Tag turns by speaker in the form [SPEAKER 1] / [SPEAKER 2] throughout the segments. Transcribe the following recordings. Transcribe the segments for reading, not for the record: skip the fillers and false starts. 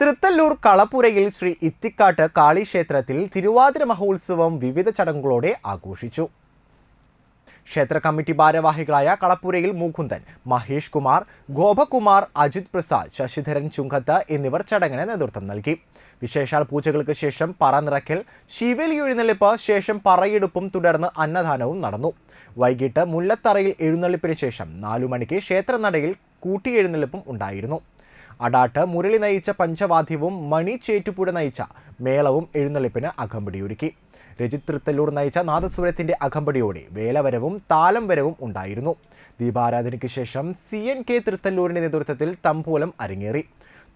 [SPEAKER 1] തൃത്തല്ലൂർ കളപ്പുരയിൽ ശ്രീ ഇത്തിക്കാട്ട് കാളി ക്ഷേത്രത്തിൽ തിരുവാതിര മഹോത്സവം വിവിധ ചടങ്ങുകളോടെ ആഘോഷിച്ചു. ക്ഷേത്ര കമ്മിറ്റി ഭാരവാഹികളായ കളപ്പുരയിൽ മുകുന്ദൻ, മഹേഷ് കുമാർ, ഗോപകുമാർ, അജിത് പ്രസാദ്, ശശിധരൻ ചുങ്കത്ത് എന്നിവർ ചടങ്ങിന് നേതൃത്വം നൽകി. വിശേഷാൽ പൂജകൾക്ക് ശേഷം പറ നിറയ്ക്കൽ, ശിവേലി എഴുന്നള്ളിപ്പ്, ശേഷം പറയെടുപ്പും തുടർന്ന് അന്നദാനവും നടന്നു. വൈകിട്ട് മുല്ലത്തറയിൽ എഴുന്നള്ളിപ്പിന് ശേഷം 4 മണിക്ക് ക്ഷേത്രനടയിൽ കൂട്ടിയെഴുന്നള്ളിപ്പും ഉണ്ടായിരുന്നു. അടാട്ട് മുരളി നയിച്ച പഞ്ചവാദ്യവും മണി ചേറ്റുപുഴ നയിച്ച മേളവും എഴുന്നള്ളിപ്പിന് അകമ്പടിയൊരുക്കി. രജിത് തൃത്തല്ലൂർ നയിച്ച നാദസ്വരത്തിന്റെ അകമ്പടിയോടെ വേലവരവും താലം വരവും ഉണ്ടായിരുന്നു. ദീപാരാധനയ്ക്ക് ശേഷം CNK തൃത്തല്ലൂരിന്റെ നേതൃത്വത്തിൽ തമ്പോലം അരങ്ങേറി.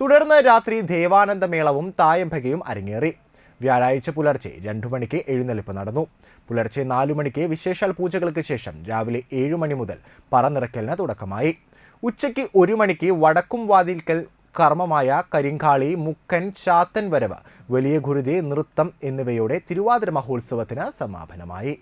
[SPEAKER 1] തുടർന്ന് രാത്രി ദേവാനന്ദ മേളവും തായമ്പകയും അരങ്ങേറി. വ്യാഴാഴ്ച പുലർച്ചെ 2 മണിക്ക് എഴുന്നള്ളിപ്പ് നടന്നു. പുലർച്ചെ 4 മണിക്ക് വിശേഷാൽ പൂജകൾക്ക് ശേഷം രാവിലെ 7 മണി മുതൽ പറ നിറയ്ക്കലിന് തുടക്കമായി. ഉച്ചയ്ക്ക് 1 മണിക്ക് വടക്കും വാതിൽക്കൽ കർമ്മമായ കരിങ്കാളി, മുക്കൻ, ചാത്തൻ വരവ്, വലിയ ഗുരുതി, നൃത്തം എന്നിവയോടെ തിരുവാതിര മഹോത്സവത്തിന് സമാപനമായി.